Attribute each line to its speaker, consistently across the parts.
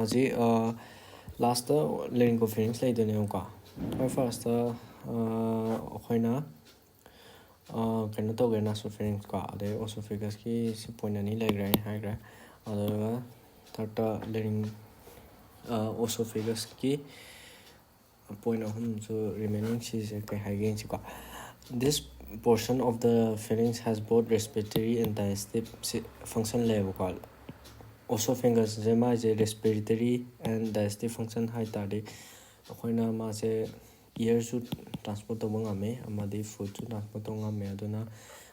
Speaker 1: Maji last laryngopharynx leidoneuka. First okhina kano to nasopharynx ka ade esophagus ki si point ani legrai haigra adaga third esophagus ki point so remaining is haigin ka. This portion of the pharynx has both respiratory and digestive function level called esophagus zema is respiratory and digestive function high tadi akoina ma se air su transport to ngame amadi food su transport to ngame aduna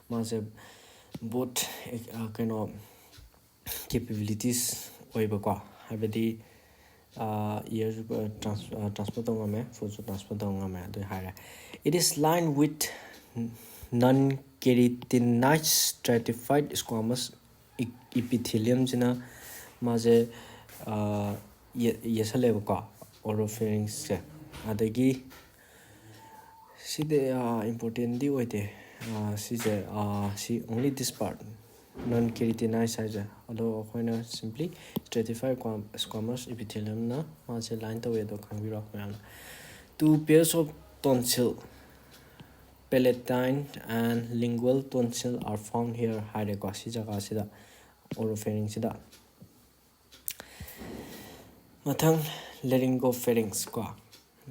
Speaker 1: ma se both kind of capabilities oiba ko habedi air transport to ngame food su transport to ngame adu high. It is lined with non-keratinized stratified squamous epithelium jina maze yesaleba ka oropharynx se adagi side important di oite see only this part non-keratinized size although khoina simply stratified squamous epithelium na maze line to wedo khangiro khana. Two pairs of tonsil palatine and lingual tonsil are found here hide ko si jaga sida oropharynx sida mathang laryngopharynx ko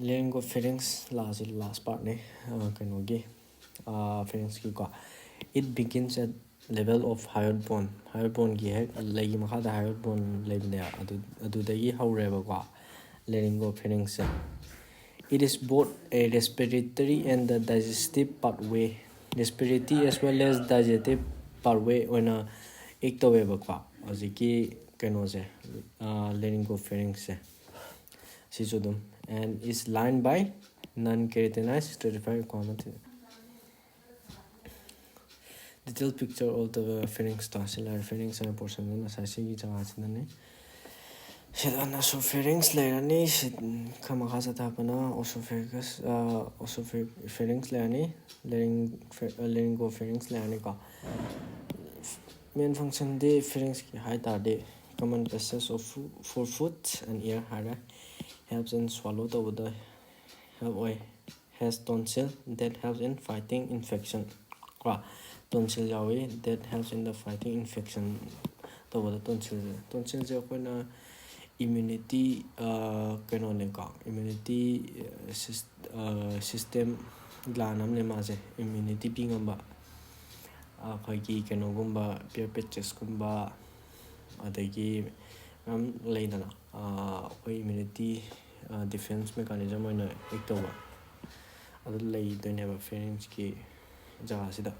Speaker 1: laryngopharynx last part ne kanogi pharynx ki ko it begins at level of hyoid bone gi he lagi makha da hyoid bone lebne adu dagi hawreba ko laryngopharynx. It is both a respiratory and the digestive pathway. Respiratory as well as digestive pathway on a ectoweba kwa aziki kanose laryngopharynx sisudum and is lined by non-keratinized stratified squamous. Detailed picture of the pharynx tonsillar pharynx and portion in the sasi jaga nasopharynx lerani kamakasa tapana esophagus esophagus lerani laryngopharynx lerani ka main function de pharynx ki high tarde common passage of for food and air helps in swallow the has tonsil that helps in fighting infection tonsil yawi that helps in the fighting infection the tonsil je koina immunity immunity system gland amne maje immunity pingamba khagi kanogumba peer patches kumba adagi leidana immunity defense mechanism oina ektoba adu leidoneba pharynx ki jaga sida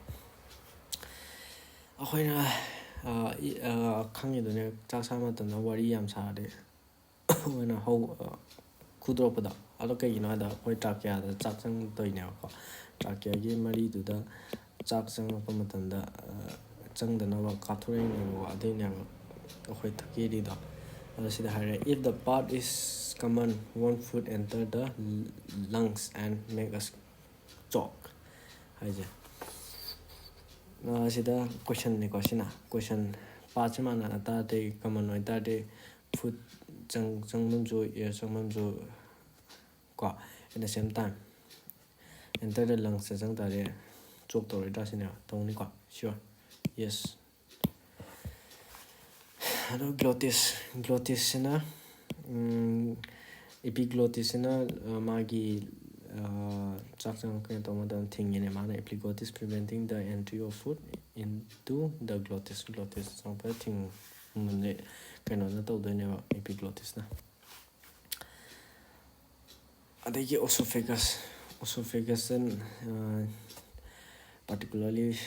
Speaker 1: akoina khangidone chak sama tana wari yam sade when a whole kudropada alokagina da koi trachea da chakchang toine ko trachea gi mari du da chakchang pamatanda changdana wa kathore ne wa adine koi thaki ri da sida hare if the part is common one food enter the lungs and make us choke haje sida question ne question pachmana ta de common oi ta de food changmamjo air changmamjo ko at the same time enter the lungs chang ta de chok to ra sine tong ni ko sure yes hello glottis na epiglottis na magi chakchang kan to madan thing in mana epiglottis preventing the entry of food into the glottis sample thing mune kano na to do ne epiglottis na adagi esophagus and particularly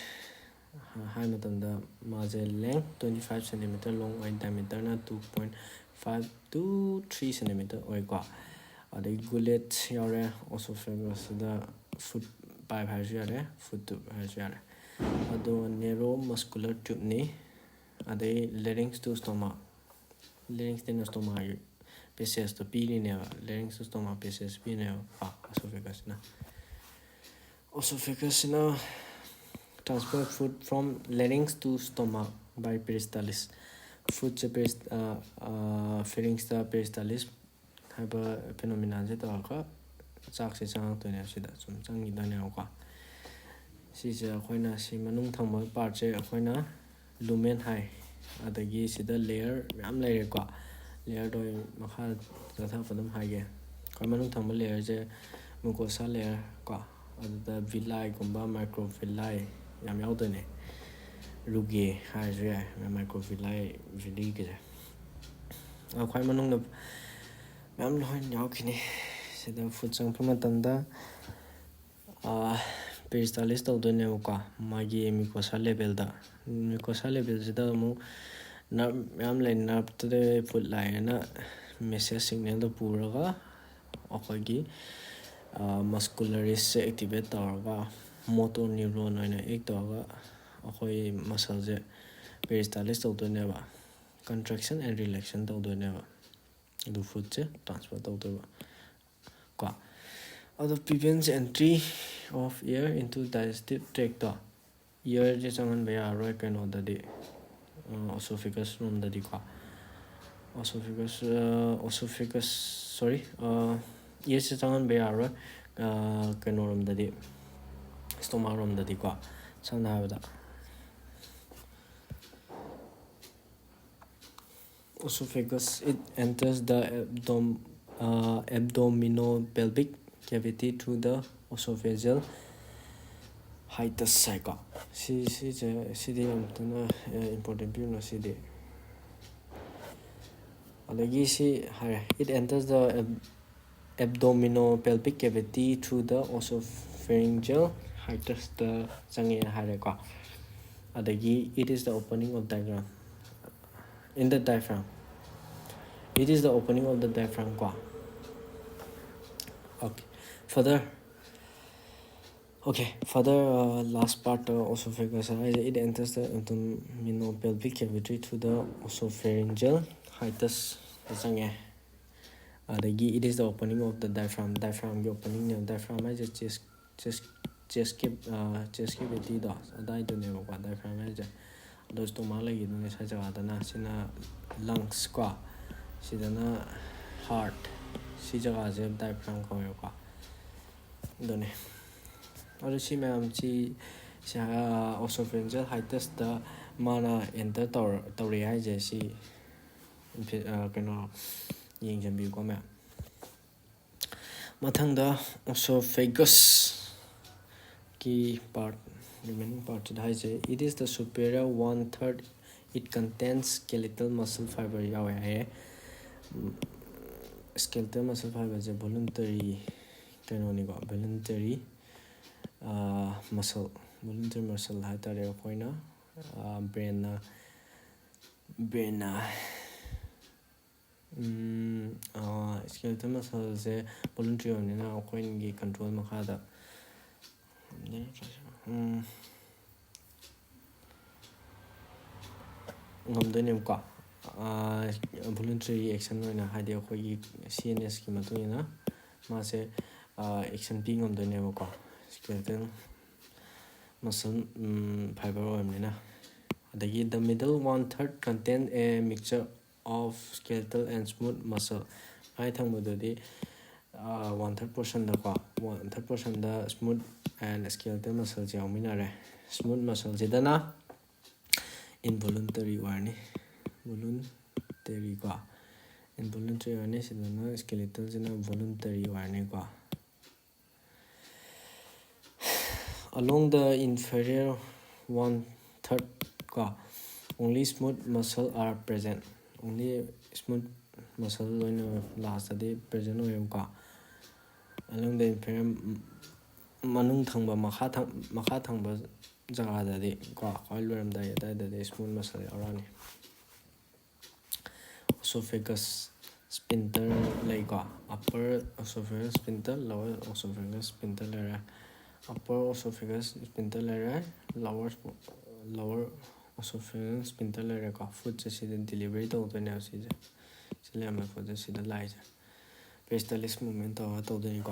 Speaker 1: high matanda maze length 25 cm long and diameter na 2.5 to 3 cm oi ko adai gullet yore esophagus da food pipe has yare food tube has yare ado narrow muscular tube ni adai larynx to stomach passage to pili ne larynx to stomach passage pi ne esophagus transport food from larynx to stomach by peristalsis food se pharynx da peristalsis haba phenomenon se ta ka chak se chang to ne sida sum chang gi da ne ko si je khoina si manung thang part je khoina lumen hai adagi sida layer yam layer ko layer do makha ta tha fadum hai ge ko manung thang layer je mucosa layer ko adda villi gumba microvilli yam yaw to ne rugi hai je microvilli villi ge khoi manung na yam loin yaw khini sida food chang phama tamda peristalsis to do ne ko magi mucosa level sida mu yam lai nerve to the food line na message signal to puraga akogi muscularis activate tawga motor neuron oina ek tawga akoi muscle je peristalsis to do ne ba contraction and relaxation to do ne ba do food je transfer to do ba ko out of prevents entry of air into digestive tract air je changan ba ya roi kan oda de esophagus room da di ko esophagus sorry yes je changan ba ya roi kan room da di stomach room da di ko samna ba da esophagus it enters the abdominopelvic cavity through the esophageal hiatus cycle. See, important view. It enters the abdominopelvic cavity through the esophageal hiatus. It is the opening of diaphragm. In the diaphragm. It is the opening of the diaphragm. Okay. Further, last part esophagus. It enters the abdominopelvic cavity through the esophageal hiatus. It is the opening of the diaphragm. Diaphragm opening. Diaphragm is chest cavity. Diaphragm is those stomach lagi dun sa jaga na sina lungs ko sidana heart si jaga je diaphragm ko yo ko done aru si mam chi sa esophageal hiatus da mana enter tori ai je si kano ying jam bi ko ma mathang da esophagus ki part remaining part it is the superior 1/3. It contains skeletal muscle fiber. Skeletal muscle fiber is a voluntary muscle. Voluntary muscle brain skeletal muscle is a voluntary control makada. Voluntary action oina hade khoi CNS ki matuna ma se action being on the name ko skeletal muscle fiber oimna the middle 1/3 contain a mixture of skeletal and smooth muscle. I think the 1/3 portion da ko 1/3 portion da smooth and skeletal muscle smooth muscle jidana involuntary warning voluntary ko involuntary warning sidana skeletal jina voluntary warning ko along the inferior 1/3 ko only smooth muscle are present. Only smooth muscle last day present ko along the inferior manung thangba makha thangba jaga da de ko luram da smooth muscle around esophagus sphincter like upper esophagus sphincter lower esophagus sphincter upper esophagus sphincter lower esophagus sphincter food delivery to for the light peristalsis movement to the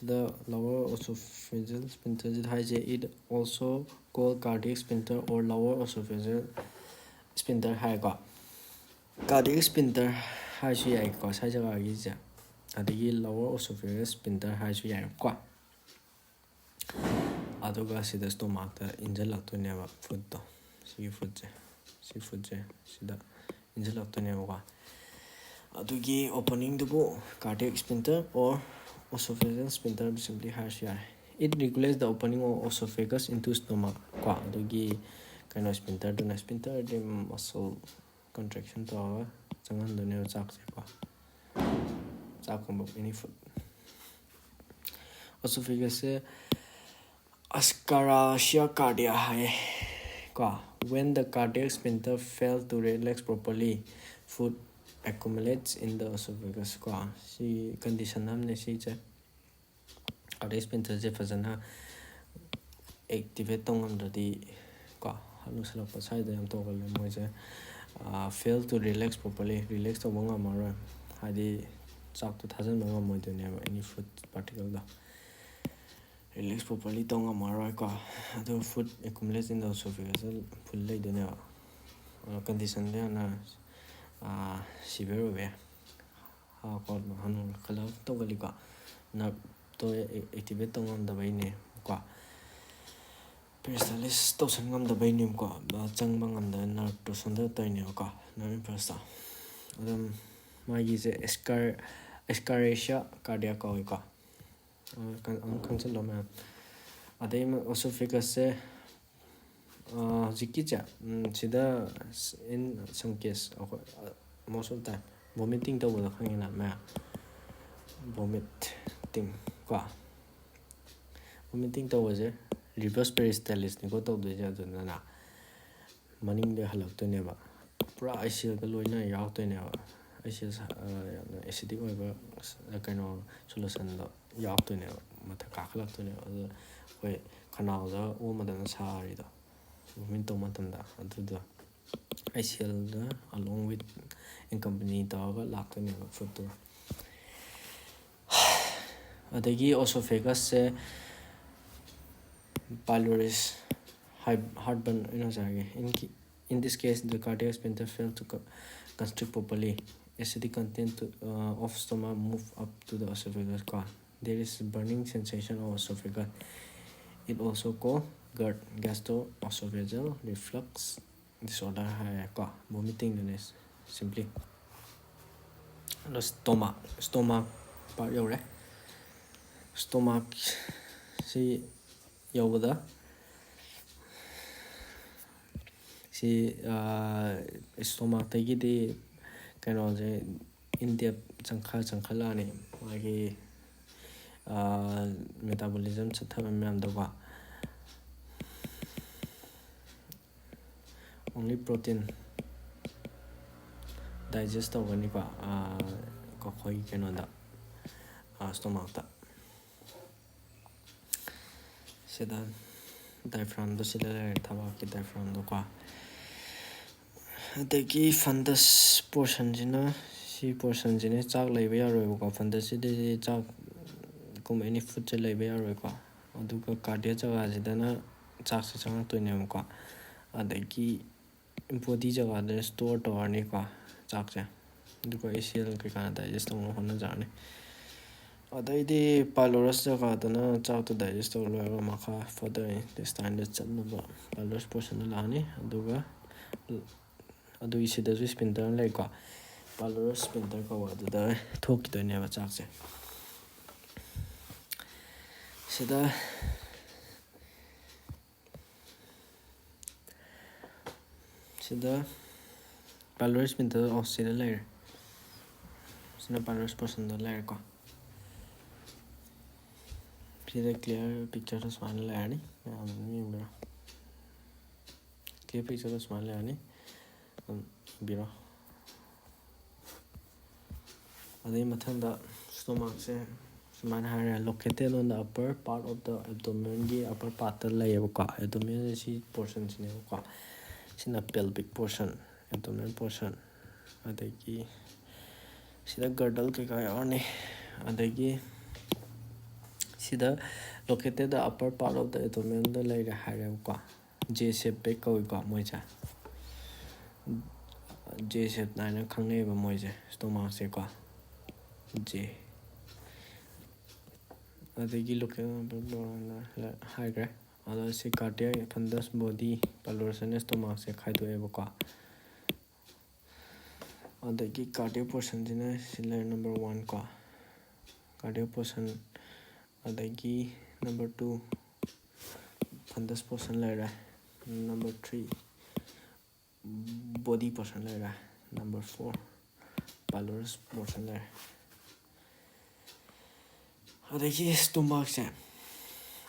Speaker 1: the lower esophageal sphincter it also called cardiac sphincter or lower esophageal sphincter haiko cardiac sphincter haisu yaiko sai jaga gi ja adigi lower esophageal sphincter haisu yaiko aduga sida stomach ta injalaktoneba food to food sida injalaktoneba adugi opening dubu cardiac sphincter or esophageal sphincter simply haisu yare. It regulates the opening of esophagus into stomach kwa adugi kind of sphincter the muscle contraction to changan do ne chak se kwa chakumbo any food esophagus se ascaracia cardia hai kwa when the cardiac sphincter fails to relax properly food accumulates in the esophagus kwa si condition namne si che cardiac sphincter je fazana activate tongam kwa halusala pasai da to gal mo je fail to relax properly relax to bonga mara hadi chak to thousand bonga mo de ne any food particle da relax properly tonga mara kwa the food accumulates in the esophagus full lay de ne condition de na severe we ha ko hanu kala to gali ka na to activate tongam da bai ne kwa peristalsis to sangam da bai ne kwa chang bangam da na to sanda tai ne kwa na perista ma yi je ascaracia cardia ko kwa kan concept lo ma adai esophagus se jikicha sida in some case most of the time vomiting to the hangina ma vomiting kwa vomiting to was reverse peristalsis ni ko to de ja na maning de halak to ne ba pura ICL ka loina yaw to ne ba ICL acidic over kind of solution do yaw to ne mata ka khalak to ne koi khanal da o madana sari do vomit to matam da adu da ICL da along with in company to ga lak to ne food to adagi esophagus se pylorus heartburn in this case the cardiac sphincter failed to constrict properly acidic content of stomach move up to the esophagus there is burning sensation of esophagus it also called GERD gastroesophageal reflux disorder vomiting is simply the stomach part yore stomach si yobada si stomach tagi di kano je india changkhala ni magi metabolism chatham myam da ba only protein digest ogani ba ko khoi kano da stomach ta sida diaphragm do sila thaba ki diaphragm do kwa adagi fundus portion jina si portion jine chak leiba yaroi ko fundus de chak kum any food che leiba yaroi ko aduga cardia jaga jidana chak se chang to ne ko adagi body jaga de store to ani ko chak che duga ACL ke kana digest to hona jane adai pylorus jaga dana chak to digest to lo ma kha further the standard chatna ba pylorus portion la ni aduga adu isi da sphincter lai ko pylorus sphincter ko da thok to ne ba chak che sida pylorus sphincter of sida layer sida pylorus portion da layer ko sida clear picture to small layer ni clear picture to small layer ni biro adai mathanda stomach se suman hara located on the upper part of the abdomen gi upper part ta layer ko abdomen si portion sine ko sina pelvic portion abdomen portion adagi sida girdle ke ka yarne adagi sida located the upper part of the abdomen the layer higher qua J shape pe ko ko moja J shape na khangne ba moja stomach se qua J adagi located higher other se cardiac fundus body pallorus stomach se khaido e qua adagi cardiac portion jina layer number 1 qua cardiac portion adagi number 2 fundus portion layer number 3 body portion layer number 4 pallorus portion layer adagi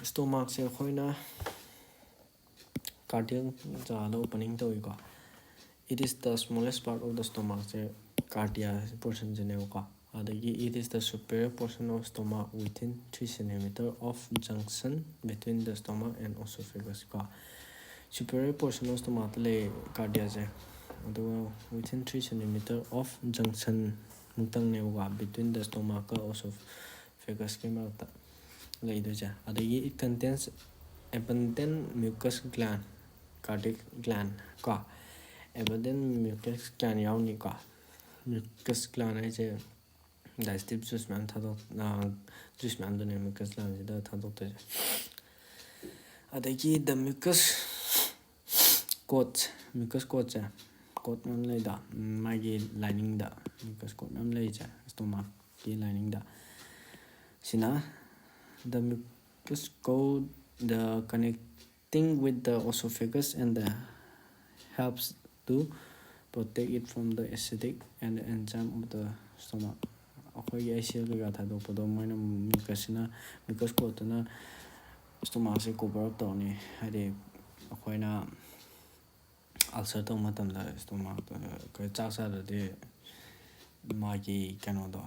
Speaker 1: stomach se khoina cardiac jala opening to ko it is the smallest part of the stomach se cardiac portion jene ko adagi it is the superior portion of stomach within 3 cm of junction between the stomach and esophagus ko superior portion of stomach le cardiac se within 3 cm of junction mutang ne between the stomach and esophagus ke mata leido ja adagi it contains abundant mucus gland cardiac gland ko abundant mucus gland yauni ko mucus gland ai je digestive juice man thado juice man done mucus gland da thado to adagi the mucus coat ja coat nam lai da magi lining da mucus coat nam lai ja stomach ki lining da sina the mucus coat the connecting with the esophagus and the helps to protect it from the acidic and the enzyme of the stomach akhoi acid ga thado podo moina mucus coat na stomach se cover up to ni hade akhoina ulcer to matam da stomach ko cha sa de magi kano do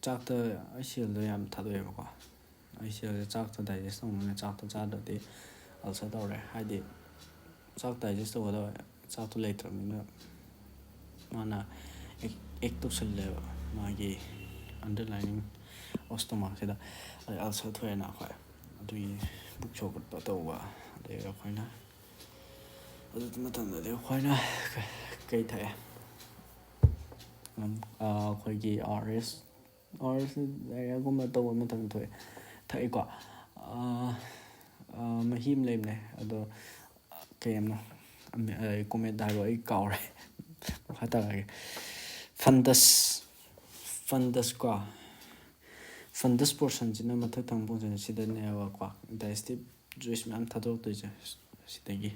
Speaker 1: cha ta acid lo yam thado e ko acid cha ta digest on cha ta cha de ulcer do re hade cha digest do do cha to later mina mana ek to sel magi underlining stomach se da ulcer to na kha adui buk chokat pa to wa de khoina adu matam de khoina kai thae khoi RS area gum to matam thoe thai ko mahim lemne ado kem na comment da ro ai kaw re khata ga fundus ko fundus portion jina matha thangbo jina sida ne wa kwa digestive juice man thado to ja sidagi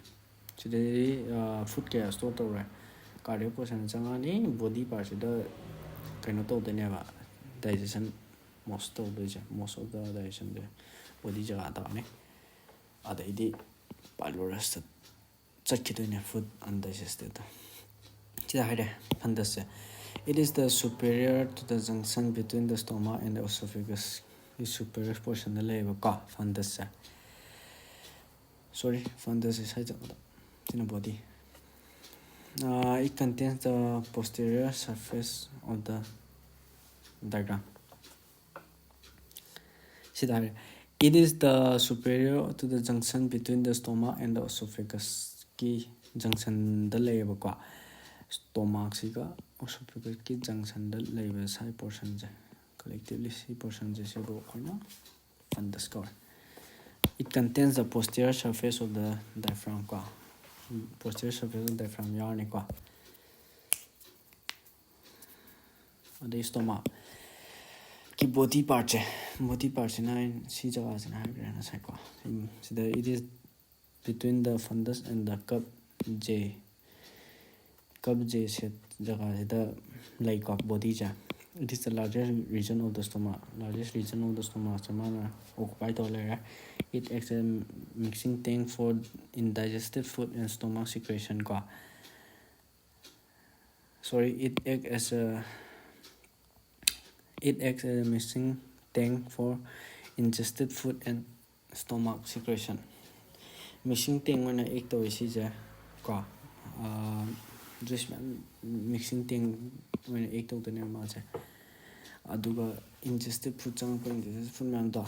Speaker 1: food ke store to re cardiac portion changa ni body part sida kaino to de ne ba digestion most of the digestion de body jaga ta ne adaidi pylorus chakki ne food undigested chida haide fundus it is the superior to the junction between the stomach and the esophagus the superior portion the level ka fundus fundus is in the body it contains the posterior surface of the diagram it is the superior to the junction between the stomach and the esophagus ki junction the level ka stomach siga esophagus ki junction the level side portion je collectively c portion je se ro khoina fundus ka it contains the posterior surface of the diaphragm ka posterior surface of the diaphragm yarni ka the stomach ki body part na si jaga se na grana sai ko it is between the fundus and the cup j se jaga the like of body ja it is the largest region of the stomach samana occupied to layer it acts as a mixing tank for indigested food and stomach secretion ko it acts as a mixing tank for ingested food and stomach secretion mixing tank when ek to isi ja ko just mixing tank when ek to the ma cha aduga ingested food changpa ingested food ma'am da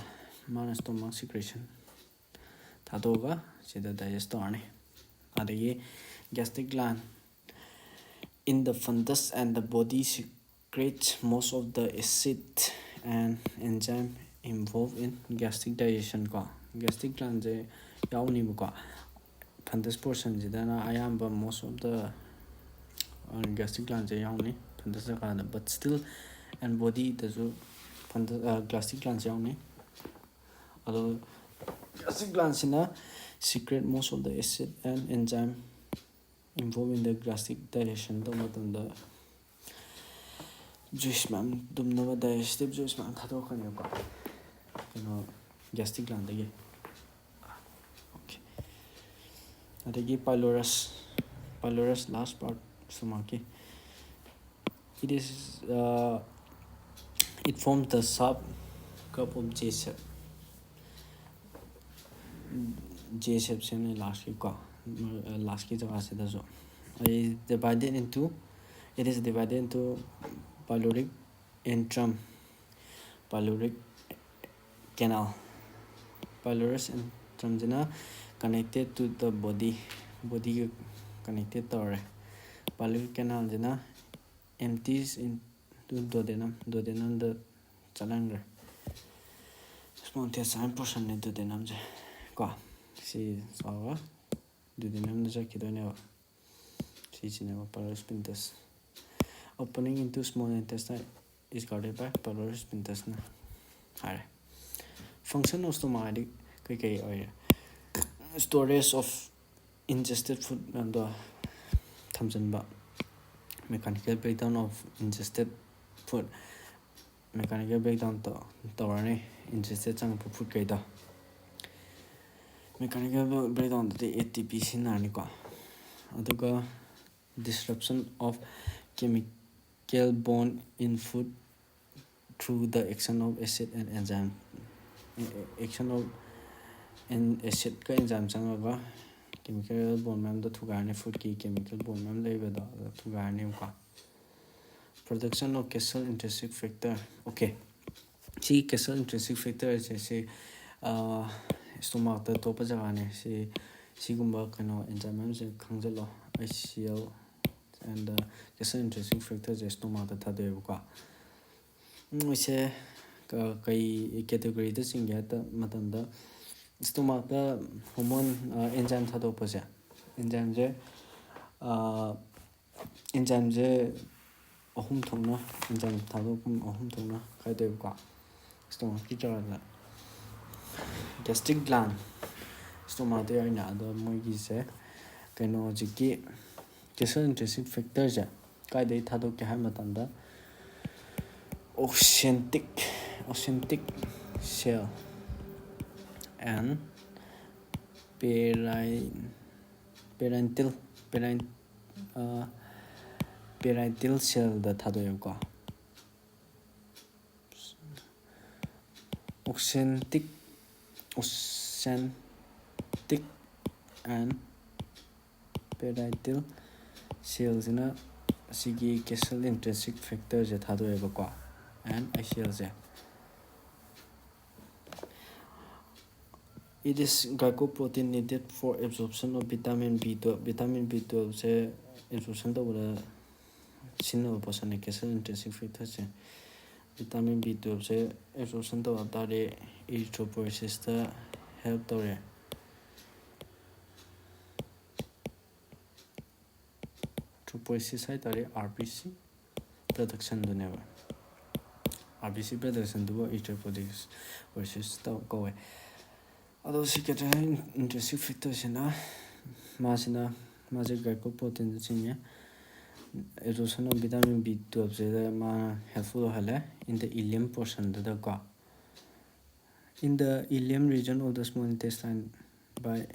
Speaker 1: mana stomach secretion thadoga sida digest torne adagi gastric gland in the fundus and the body secretes most of the acid and enzyme involved in gastric digestion ko gastric gland je yauni ko fundus portion jidana ayamba most of the gastric gland je yauni fundus ka but still and body does fundus gastric gland yauni although gastric glands secrete most of the acid and enzyme involved in the gastric digestion the juice ma'am dumnava digestive juice ma'am thadokani ko gastric gland agi okay adagi pylorus last part stomach it forms the sub cup of J shape se last ki jagah se da so it is divided into pyloric antrum pyloric canal pylorus antrum jana connected to the body connected to pyloric canal jana empties into duodenum the chalangar small intestine portion ne duodenum je ko si sawa duodenum ja kidone si cinema pylorus sphincter opening into small intestine is guarded by pylorus sphincter na hare function of stomach kai storage of ingested food and the thamjanba mechanical breakdown of ingested food mechanical breakdown to torane ingested chang food kai da mechanical breakdown the ATP sinani ko aduga disruption of chemical bond in food through the action of acid and enzyme action of acid ka enzyme changaga chemical bond ma'am da thugarne food ki chemical bond ma'am leiba da thugarne ko production of caseal intrinsic factor okay see caseal intrinsic factor is say stomach da topa jaga ne si gumba kano enzyme ma'am se khangjalo ICL and caseal intrinsic factor is stomach da thade ko ise kai category da singya ta matam da stomach da hormone enzyme thadokpa se enzyme je ahum thongna enzyme thadokpum ahum thongna kai de ko stomach ki jaga gastric gland stomach de ina da moi gi se kano jiki caseal intrinsic factor ja kai de thadok ke ha matam da oxyntic cell and parental cell da thadoyo ko oxyntic and parental cells na sigi caseal intrinsic factor je thadoyo ko and ICL je it is glycoprotein needed for absorption of vitamin B12 vitamin B12 se absorption da wala sinna portion caseal intrinsic factor se vitamin B12 se absorption da wala tare erythropoiesis da help tore erythropoiesis hai tare RBC production do never RBC production do erythropoiesis da go although secretary intrinsic factor sina maje glycoprotein chinya absorption of vitamin B12 je ma helpful hala in the ileum portion da ko in the ileum region of the small intestine by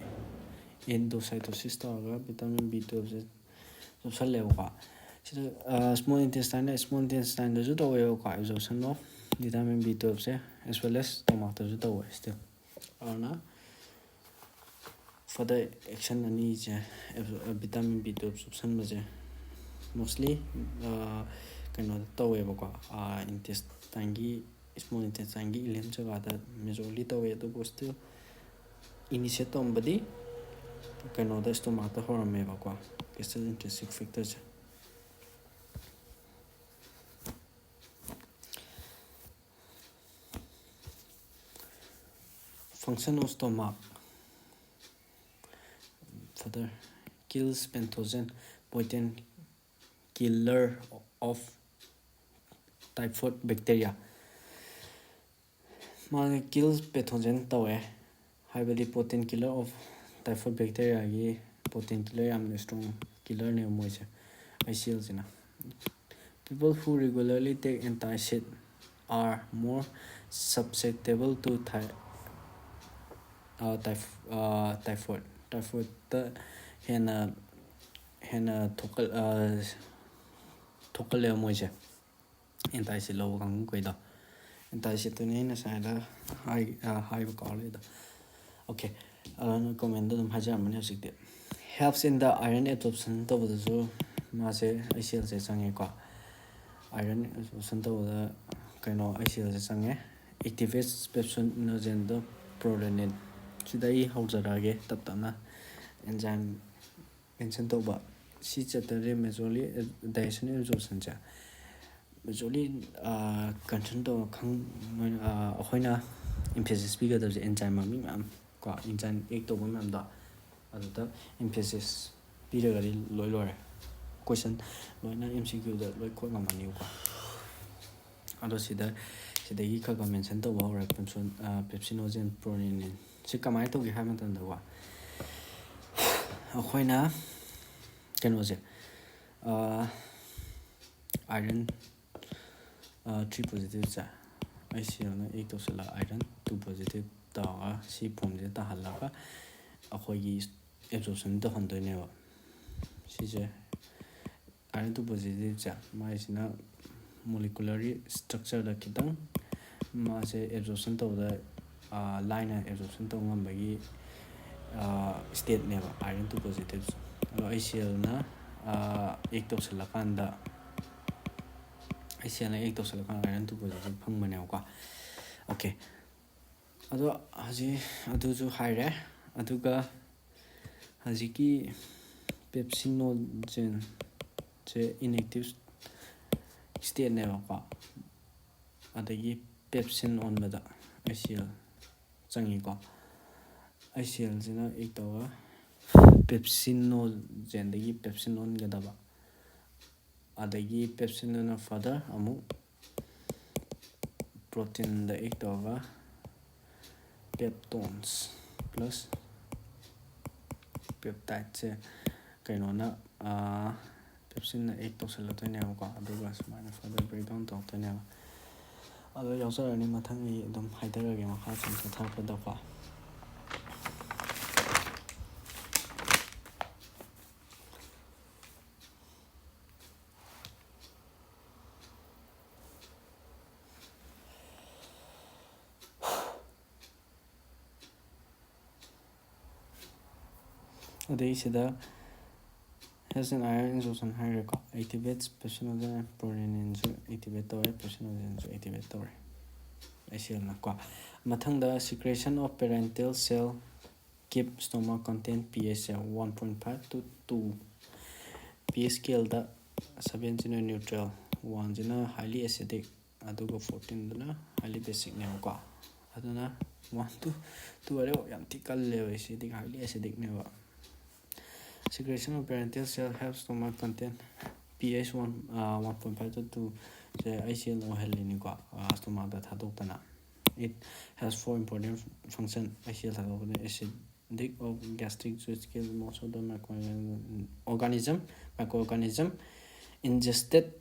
Speaker 1: endocytosis ta vitamin B12 je absorption level ko small intestine da ju to ko absorption of vitamin B12 je as well as stomach da ju to still arna for the action ani je vitamin B12 absorption ma je mostly kano tawebako intestine small intestine ileum jagada majorly tawe adubu still initiate tombadi kano da stomach ta horamebako still intrinsic factors. Function of stomach. Further, kills pathogen, potent killer of typhoid bacteria. Kills pathogen tawe. Highly potent killer of typhoid bacteria. Ye potent killer am strong killer ne moise. ICLs na. People who regularly take antacid are more susceptible to typhoid. Typhoid the hena thokal moise. Antacid low kang koida. Antacid to ne na sada high call. Okay. Recommend them hajam sikte. Helps in the iron absorption to the Mase ICL sange qua. Iron absorption to the kano ICL sange. Activates pepsinogen the prorenin. Today Hausarage Tatana enzyme mentioned over. She chattered majorly digestion absorption. Majorly content of Hoina emphasis bigger of the enzyme enzyme 8 to 1 other emphasis period lower question loina MCQ that like quite money. Other see that the Ika mentioned the war pepsinogen prorenin. Chikamai we haven't done the war. Hoina can was it iron 3 positive. I see on 8 of iron 2 positive. See from the Halaka, a hoy absorption the Honda never. She's a iron 2 positive. My is now molecularly structure the kitan. Mass absorption to the line absorption to one by state never iron 2 positives. ICL na 8 of Salakanda. ICL 8 of Salakan iron 2 positive Pangmanelka. Okay. Ado haji aduju haire aduga hajiki pepsinogen che inactive state never pa adagi pepsin on bada ICL changi ko ICL jina ektawa pepsinogen dagi pepsin on gadaba adagi pepsin na further amu protein the ektawa peptones plus peptides kainona pepsin na 8 to salatonia ko aduga smana further breakdown to tanya ado yausa ni mathang ni dum haidara ge makha chum thar pa da pa Adesida has an iron absorption hierarchy. Activates pepsinogen prorenin activate pepsinogen activate. I see na kwa. Mathang the secretion of parental cell keep stomach content pH 1.5 to 2. pH scale the 7 is neutral, 1 is highly acidic, adugo 14 is highly basic ne kwa. Aduna 1 to 2 are antical level acidic highly acidic ne. Secretion of parental cell helps stomach content pH 1.5 to 2. ICL no heliniqua stomach that hadotana. It has 4 important functions. ICL acidic of gastric juice kill most of the microorganism ingested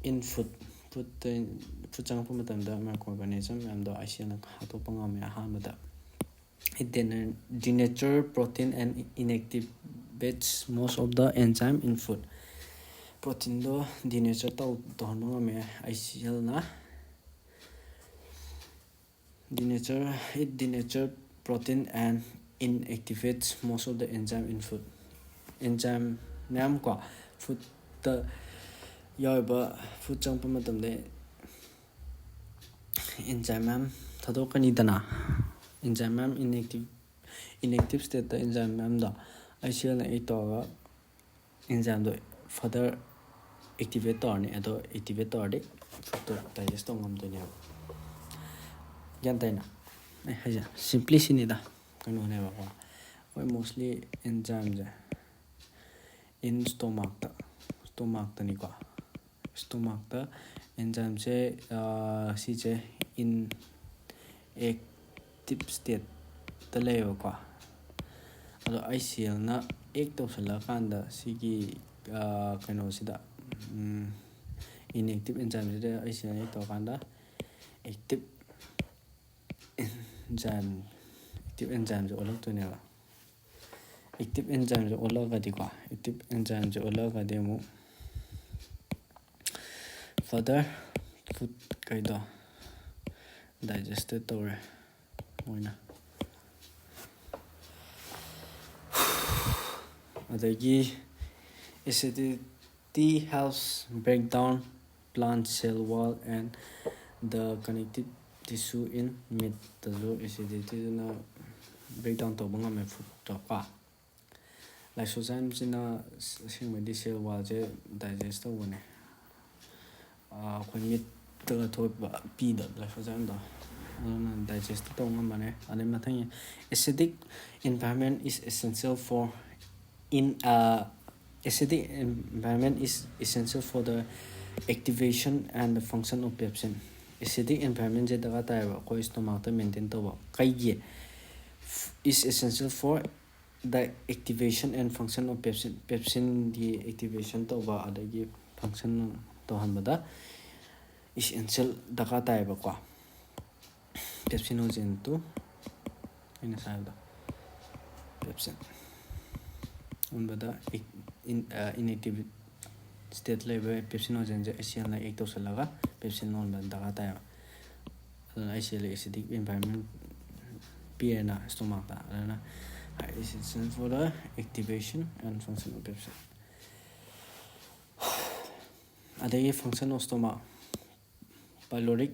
Speaker 1: in food. Food the microorganism and the ICL hadopanga. It denatures protein and inactivates most of the enzyme in food. Protein do denature to me ICL na denature protein and inactivates most of the enzyme in food. Enzyme name kwa food the ꯌꯥꯎꯔꯤꯕ food ꯆꯪꯉꯛꯄ ꯃꯇꯝꯗ enzyme ꯃꯌꯥꯝ ꯊꯥꯗꯣꯛꯀꯅꯤꯗꯅ enzyme ꯃꯌꯥꯝ inactive state ꯗ enzyme ꯃꯌꯥꯝꯗꯣ ICLꯅ act ꯇꯧꯔꯒ enzyme ꯗꯣ further activate ꯇꯧꯔꯅꯤ ꯑꯗꯣ activate ꯇꯧꯔꯗꯤ ꯐꯨꯗꯇꯣ digest ꯇꯧ ꯉꯝꯗꯣꯏꯅꯦꯕ ꯒ꯭ꯌꯥꯟ ꯇꯥꯏꯅ ꯑꯩ ꯍꯥꯏꯁꯦ ꯁꯤꯝꯄ꯭ꯂꯤꯁꯤꯅꯤꯗ ꯀꯩꯅꯣꯅꯦꯕꯀꯣ ꯑꯩꯈꯣꯏ ꯃꯣꯁꯂꯤ enzymeꯁꯦ in stomachꯇꯅꯤꯀꯣ stomachꯇ enzymeꯁꯦ ꯁꯤꯁꯦ in active stateꯇ ꯂꯩꯌꯦꯕꯀꯣ ꯑꯗꯣ ICLꯅ act ꯇꯧꯁꯜꯂꯛꯑꯀꯥꯟꯗ ꯁꯤꯒꯤ ꯀꯩꯅꯣꯁꯤꯗ inactive enzymeꯁꯤꯗ ICLꯅ act ꯇꯧꯔꯀꯥꯟꯗ active enzymeꯁꯦ ꯑꯣꯜꯂꯛꯇꯣꯏꯅꯦꯕ active enzymeꯁꯦ ꯑꯣꯜꯂꯛꯑꯒꯗꯤ ꯑꯃꯨꯛ further food ꯀꯩꯗꯣ digested ꯇꯧꯔꯦ ꯃꯣꯏꯅ ꯑꯗꯒꯤ acidity helps break down plant cell wall and the connective tissue in meatꯇꯁꯨ acidity-ꯗꯨꯅ break down ꯇꯧꯕ ꯉꯝꯃꯦ ꯐꯨꯗꯇꯣ ꯀꯣ ꯂꯥꯏꯁꯣꯖꯥꯏꯝꯁꯤꯅ ꯑꯁꯦꯡꯕꯗꯤ ꯁꯦꯜ ꯋꯥꯜꯁꯦ ꯗꯥꯏꯖꯦꯁ ꯇꯧꯕꯅꯦ ꯑꯩꯈꯣꯏ ꯃꯤꯠꯇꯒ ꯊꯣꯛꯄ ꯄꯤꯗ ꯂꯥꯏꯁꯣꯖꯥꯏꯝꯗꯣ ꯑꯗꯨꯅ ꯗꯥꯏꯖꯦꯁꯇ ꯇꯧꯕ ꯉꯝꯕꯅꯦ ꯑꯗꯩ ꯃꯊꯪ acidic environment is essential for the activation and the function of pepsin. Acidic environment je daga taiba koi stomach maintain tawba kaigi is essential for the activation and function of pepsin. Pepsin di activation tawba adagi function tawhanbada essential daga taiba kwa pepsinogen to ina saibda pepsin unbada inactive state level pepsinogen je ICL na act tawsalaga pepsin on daga taiba aduna ICL acidic environment PNA stomach da aduna is essential for the activation and function of pepsin. Adagi function of stomach pyloric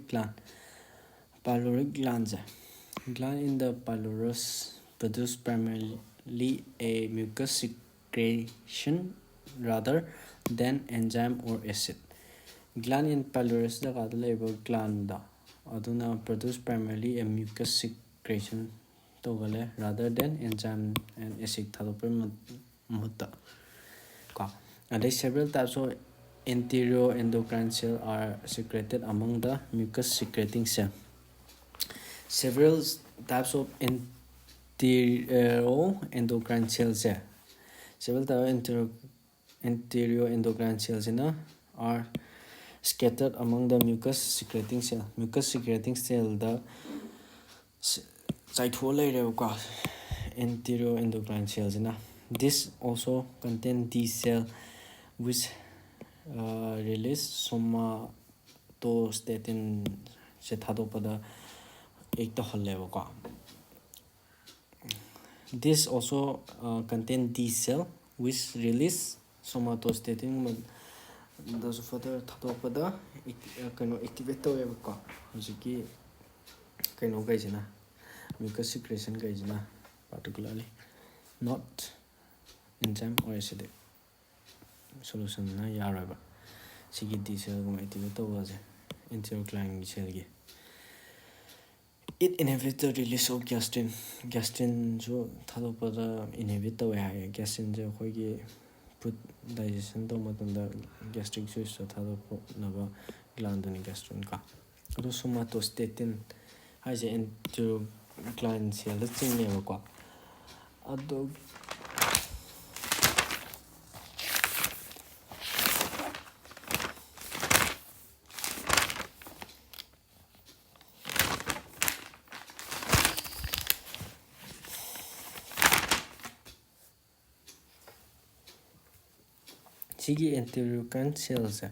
Speaker 1: gland in the pylorus produce primarily a mucus secretion rather than enzyme or acid. Gland in pylorus da kada leba gland da aduna produce primarily a mucus secretion togale rather than enzyme and acid thadopre mutta ka. And there several types of anterior endocrine cells are secreted among the mucus secreting cell. Several types of anterior endocrine cells are scattered among the mucus secreting cell. Mucus secreting cell the anterior endocrine cells. This also contain T cell which release somatostatin se thadopada ekta holleba. This also contain D cell which release somatostatin those further thadopada kano activate taweba ko hojiki kano gaisina mucus secretion gaisina particularly not enzyme or acidic solution na yaraba sigi D cell gum activate tawase anterior gland cell gi. It inhibits the release of gastrin. Gastrin jo thadopada inhibit tawe hai. Gastrin je khoigi food digestion to matunda gastric juice thadopa naba gland ni gastrin ka. Ado somatostatin hai je anterior gland cell da chingne ba ko. Ado sigi anterior gland cells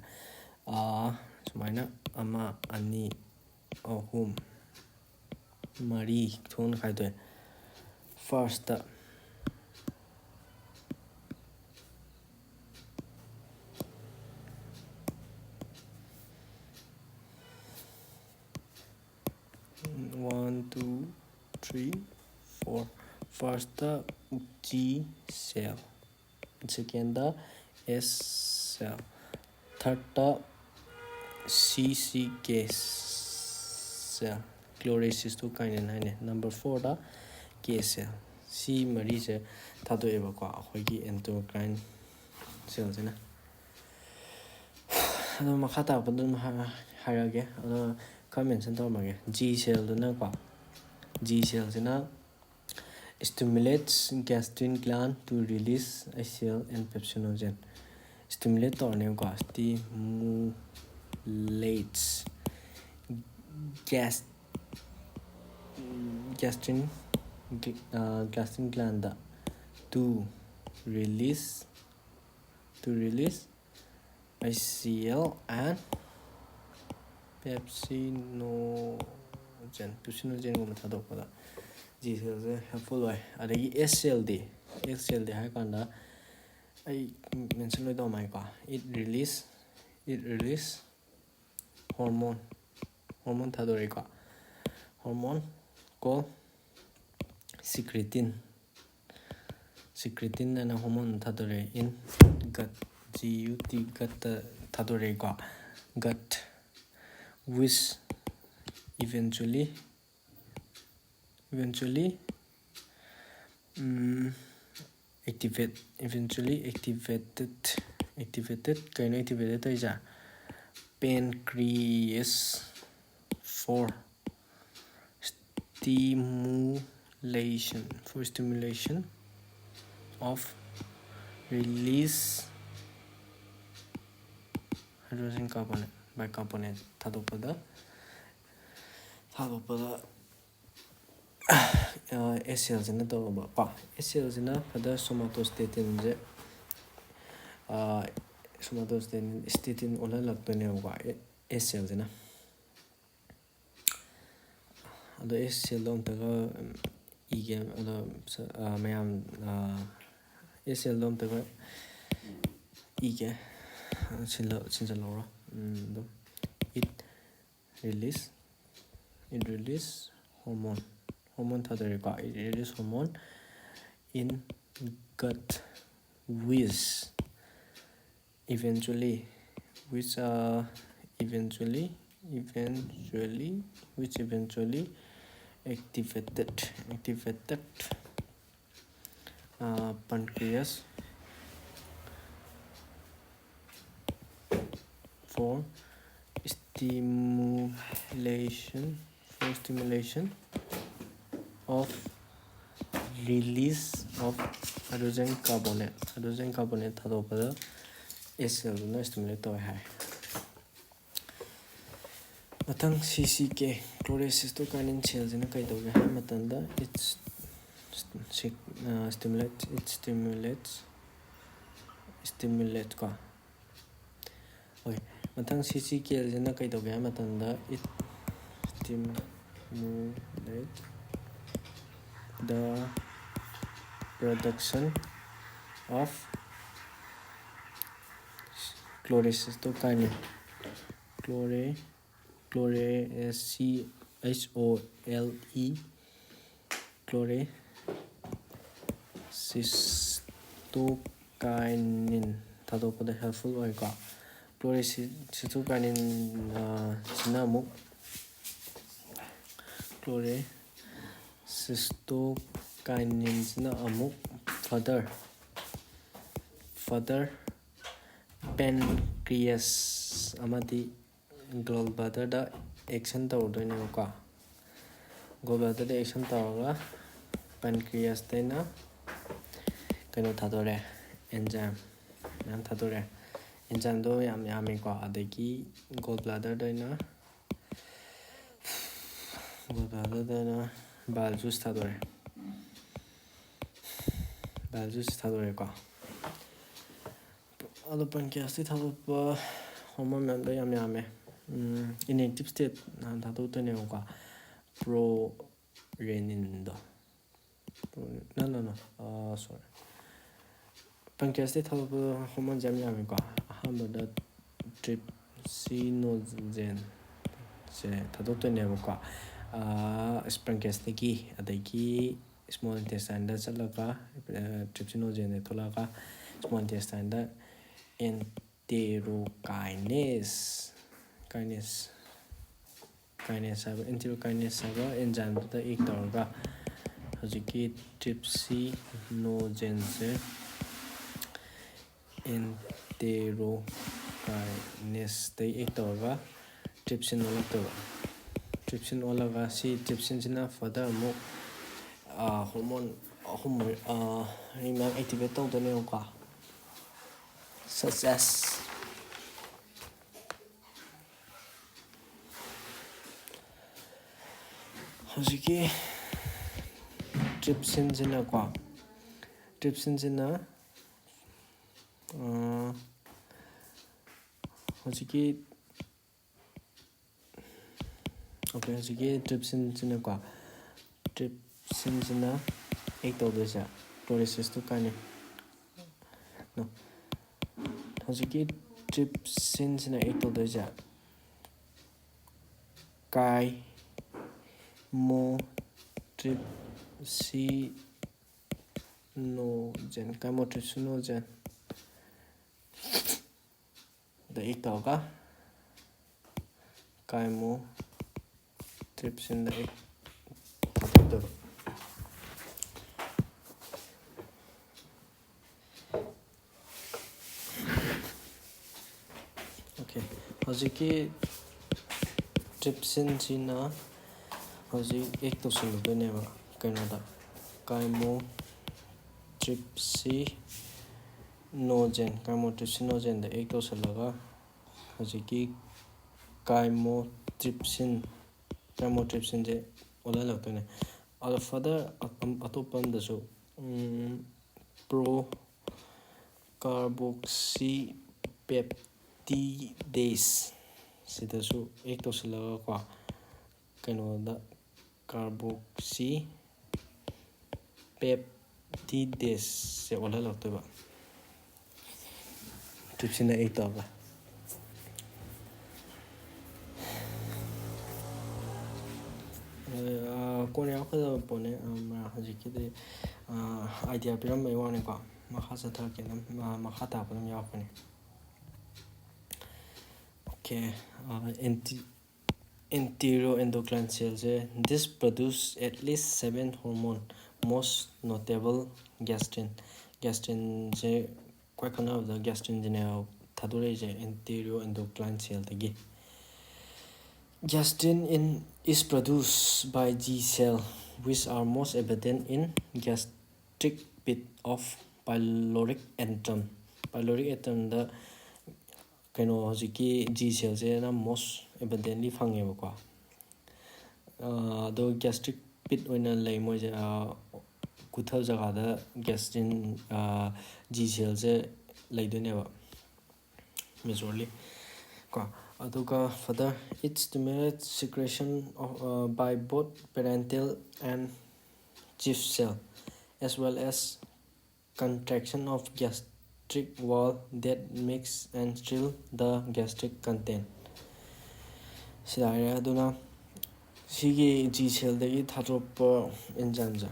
Speaker 1: sumaina ama ani ahum mari thon khaidwe. First 2, 3, 4. First the G cell, second the S cell, third the CCK cell, chloracystokinin. Number 4 the K cell. C marise thadoeba ko akhoi endocrine cells na. Ado makha ta padun harage ado ka mention tawmage G cell na ko. G cells na stimulates gastrin gland to release acyl and pepsinogen. Stimulate or name ko stimulates gastrin gland to release acyl and pepsinogen ko mathadopada G cells helpful way adagi S cell de ha kanda I mention lo mai ko it release hormone thadore ko hormone called secretin na hormone thadore in gut gut thadore ko gut which eventually activated pancreas for stimulation of release hydrogen bicarbonate thadoppada S cells na to ba S cells na pada somatostatin je somatostatin ola lagto ne ba S cells na ado S cell dom taga ige ado mayam S cell dom taga ige sinjalora it release hormone thadore ko it release hormone in gut which eventually activated pancreas for stimulation of release of hydrogen carbonate thadoppada S cell na stimulate to hai matang CCK chloracystokinin cells na kai doge ha matanda it stimulates ko okay matang CCK cells na kai doge ha matanda it stimulates the production of chloracystokinin chloracystokinin thadoppada helpful oi ko chloracystokinin sinamuk chloracystokinin na amuk further pancreas amadi gallbladder da action tawdone ko gallbladder da action tawaga pancreas tena kano thadore enzyme do yami ko adagi gallbladder da bile juice thadore ko alo pancreas thadop hormone member yame inactive state thadotone ko prorenin do no sorry pancreas thadop hormone yame ko ahamba trypsinogen se thadotone ko esophagus-dagi adagi small intestine da chalaga trypsinogen tholaga small intestine da enterokinase haba enzyme da iktorga hojiki trypsinogen se enterokinase da iktorga trypsin olaktoba trypsin olaga si trypsin sina further mo hormone remake activate tawdone ko such as hojiki trypsin sina ko trypsin sina hojiki okay hojiki trypsin sina ko trypsin sina ektodoja proteases to kane no hojiki trypsin sina ektodoja kai mo trypsinogen the ektoga kai mo trypsin the ektoga okay hojiki trypsin sina hoji ektosin do neba kanoda kaimo trypsinogen da ektosalaga hojiki chymotrypsin je ola lagtone all further atopam da so pro carboxypeptidase sida so ektosalaga kwa kanoda carboxypeptidase se ola lagtoba trypsin da ektoga Korea kada pone hojiki de idea piram mai wane ko makha satha kenam makha ta panam yakone okay enteroendocrine cells this produce at least 7 hormone most notable gastrin je quite kind of the gastrin general thadore je enteroendocrine cell tagi gastrin is produced by G cell, which are most evident in gastric pit of pyloric atom. Pyloric atom the G cells are most evidently found. Though gastric pit when a lay kuthal jagada gastrin G cells lay do never majorly. Further, it stimulates secretion by both parental and chief cell, as well as contraction of gastric wall that makes and still the gastric content. Sidaya Sigi G cell the thadropa enzymes.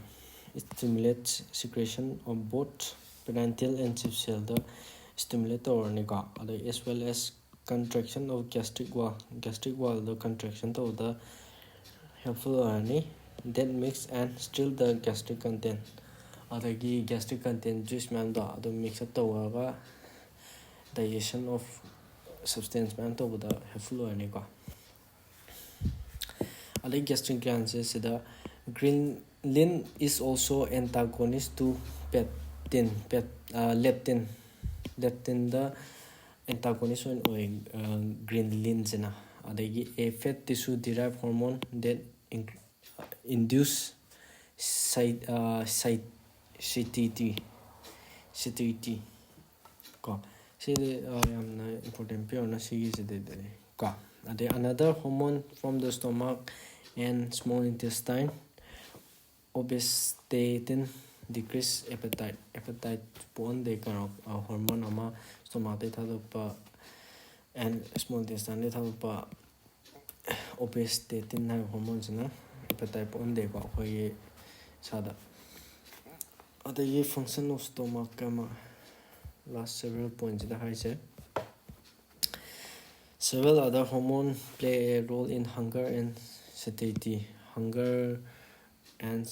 Speaker 1: It stimulates secretion of both parental and chief cell the stimulator as well as contraction of gastric wall the contraction of the helpful that makes and still the gastric content adagi gastric content juice man the mix up the digestion of substance man to the helpful adagi gastric glands the ghrelin is also antagonist to leptin the antagonist on ghrelin a fat tissue derived hormone that induce satiety ko important ko another hormone from the stomach and small intestine obestatin decrease appetite pon de hormone ama stomach and small intestine obestatin hormones appetite poem ko khoi sada adagi function of stomach kama last several points the high say several other hormones play a role in hunger and satiety. Hunger and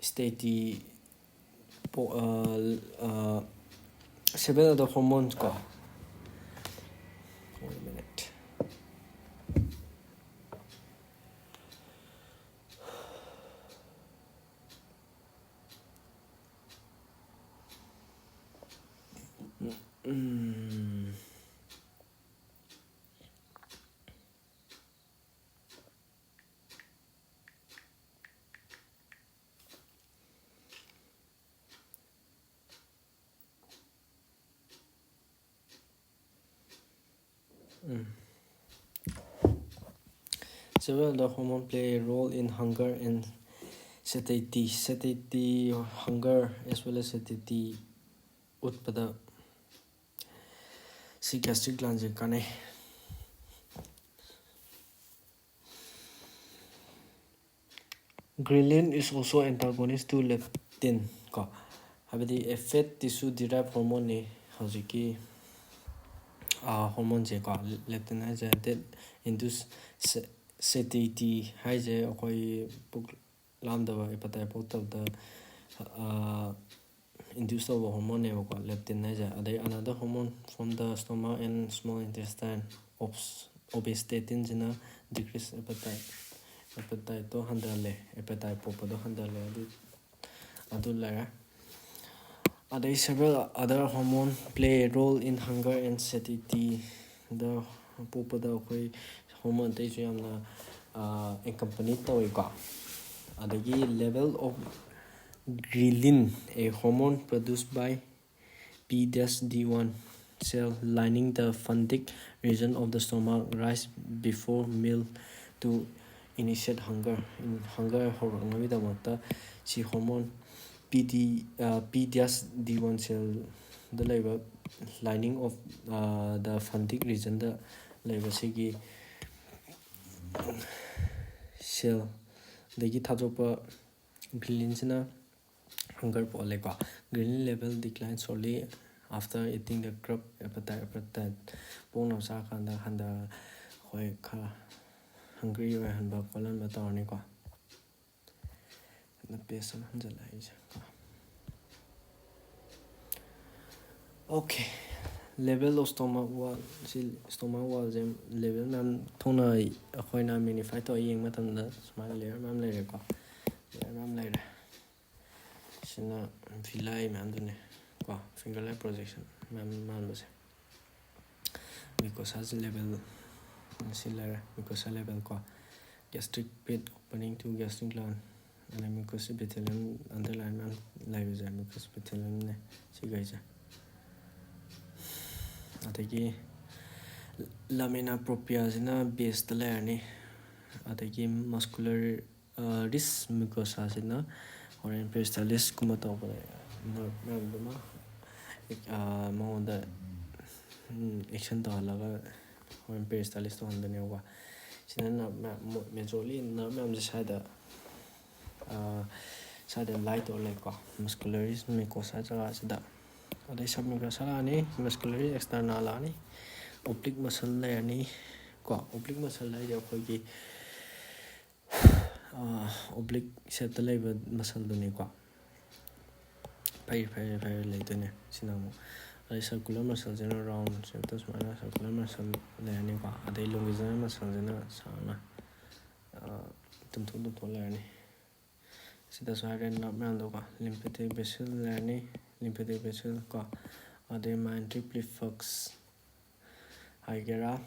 Speaker 1: satiety several other hormones ko. Wait a minute. Several other hormones play a role in hunger and satiety. Satiety, hunger, as well as satiety. Utpada si gastric glands kane. Ghrelin is also antagonist to leptin. Ko habidi a fat tissue derived hormone ne hojiki hormone je ko leptin has that induce satiety has a koi puk lam da appetite pot of the induced over hormone ne ko leptin has another hormone from the stomach and small intestine obestatin jina decrease appetite to handle appetite popo to handle adu several other hormones play a role in hunger and satiety. The popo da koi hormone te ju yamna accompany to ko adagi level of ghrelin, a hormone produced by P-D1 cell lining the fundic region of the stomach rise before meal to initiate hunger. In hunger hormone si hormone P-D1 cell the labor lining of the fundic region the labor sigi cell degi thajopa ghrelin sina hunger pole ko ghrelin level declines slowly after eating the crop appetite pon sa khanda handa khoi kha hungry or hanba kolan ba tawni ko the person hanjala is okay level of stomach wall level nam thona akhoina magnify to yeng matam da small layer mam layer ko mam layer sina vilai man dune ko finger line projection mam base because has level similar because level ko gastric pit opening to gastric gland and mucous epithelium underline man live is mucous epithelium ne sigaija atagi lamina propria sina base the layer ni atagi muscular this mucosa sina or in perithalis kuma to ba more the action to alaga or in perithalis to handle wa sina majorly na mam side light or like muscularis mucosa jaga sida adai sub mucosa ani muscularis external ani oblique muscle layer ni ko oblique muscle layer ko gi oblique shape the labor muscle duni ko pai later ne sinamo adai circular muscle in around centers mana circular muscle layer ni ko adai longitudinal muscle in sana tum layer ni sida side na man do ko lymphatic vessel layer ni lymphatic vessel ko adai mind reflux hygera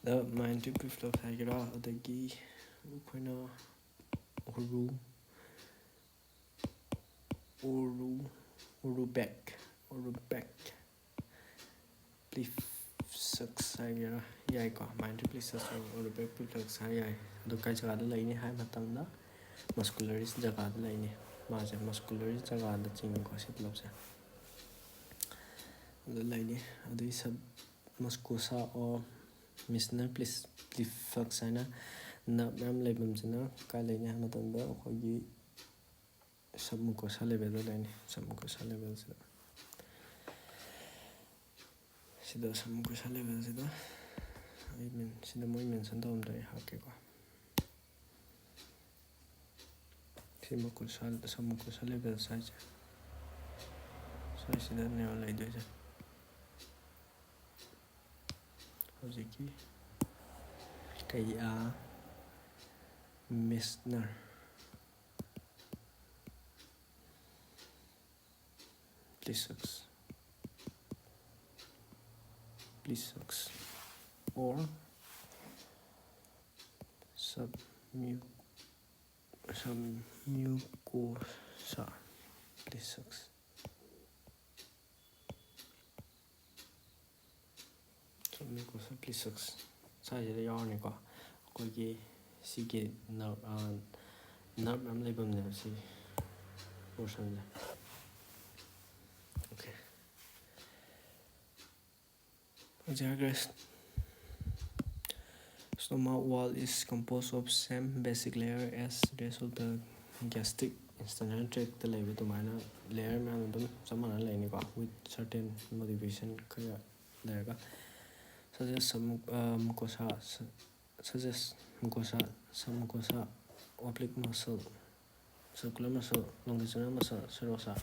Speaker 1: ꯁꯤꯗ ꯃꯥꯏꯟꯇ꯭ꯔꯤꯛ ꯔꯤꯐ꯭ꯂꯛꯁ ꯍꯥꯏꯒꯦꯔꯥ, ꯑꯗꯒꯤ ꯑꯩꯈꯣꯏꯅ ꯑꯣꯔꯨꯕꯦꯛ ꯄ꯭ꯂꯤꯐ꯭ꯂꯛꯁ ꯍꯥꯏꯒꯦꯔꯥ ꯌꯥꯏꯀꯣ. ꯃꯥꯏꯟꯇ꯭ꯔꯤꯛ ꯄ꯭ꯂꯤꯐ꯭ꯂꯛꯁ ꯑꯣꯔꯨꯕꯦꯛ ꯄ꯭ꯂꯤꯐ꯭ꯂꯛꯁ ꯌꯥꯏ. ꯑꯗꯨ ꯀꯥꯏ ꯖꯒꯥꯗ ꯂꯩꯅꯤ ꯍꯥꯏꯕ ꯃꯇꯝꯗ ꯃꯁꯀꯨꯂꯔꯤꯁ ꯖꯒꯥꯗ ꯂꯩꯅꯤ. ꯃꯥꯁꯦ ꯃꯁꯀꯨꯂꯔꯤꯁ ꯖꯒꯥꯗ ꯆꯤꯡꯉꯤꯀꯣ ꯁꯤ ꯄꯨꯂꯞꯁꯦ. ꯑꯗꯨ ꯂꯩꯅꯤ. ꯑꯗꯨꯒꯤ ꯁꯕ ꯃꯁꯀꯨꯁꯥ ꯑꯣꯔ ꯃꯤꯁꯅꯔ ꯄ꯭ꯂꯤꯐ꯭ꯂꯛꯁ ꯍꯥꯏꯅ ꯅꯔꯚ ꯃꯌꯥꯝ ꯂꯩꯐꯝꯁꯤꯅ ꯀꯥꯏ ꯂꯩꯅꯤ ꯍꯥꯏꯕ ꯃꯇꯝꯗ ꯑꯩꯈꯣꯏꯒꯤ ꯁꯕꯃꯨꯀꯣꯁꯥ ꯂꯦꯚꯦꯜꯗ ꯂꯩꯅꯤ. ꯁꯕꯃꯨꯀꯣꯁꯥ ꯂꯦꯚꯦꯜꯁꯤꯗ ꯁꯕꯃꯨꯀꯣꯁꯥ ꯂꯦꯚꯦꯜꯁꯤꯗ ꯁꯤꯗ ꯃꯣꯏ ꯃꯦꯟꯁꯟ ꯇꯧꯔꯝꯗꯣ ꯑꯩ ꯍꯥꯞꯀꯦꯀꯣ. ꯁꯕꯃꯨꯀꯣꯁꯥ ꯂꯦꯚꯦꯜꯁ ꯍꯥꯏꯁꯦ ꯁ꯭ꯋꯥꯏꯁꯤꯗꯅꯦꯕ ꯂꯩꯗꯣꯏꯁꯦ. ꯍꯧꯖꯤꯛꯀꯤ ꯃꯤꯁꯅꯔ ꯄ꯭ꯂꯤꯐ꯭ꯂꯛꯁ or submucosa plexus. Submucosa plexus ꯁ꯭ꯋꯥꯏꯁꯤꯗ ꯌꯥꯎꯔꯅꯤꯀꯣ. ꯑꯩꯈꯣꯏꯒꯤ ꯁꯤꯒꯤ ꯅꯔꯚ ꯃꯌꯥꯝ ꯂꯩꯐꯝꯅꯦꯕ ꯁꯤ ꯄꯣꯔꯁꯟꯁꯦ. Okay. Stomach wall is composed of same basic layer as rest of the gastric intestinal tract ꯂꯩꯕ ꯑꯗꯨꯃꯥꯏꯅ ꯂꯦꯌꯔ ꯃꯌꯥꯝ ꯑꯗꯨꯝ ꯆꯞ ꯃꯥꯟꯅꯅ ꯂꯩꯅꯤꯀꯣ, with certain modification ꯈꯔ ꯂꯩꯔꯒ. Submucosa, oblique muscle, circular muscle, longitudinal muscle, serosa,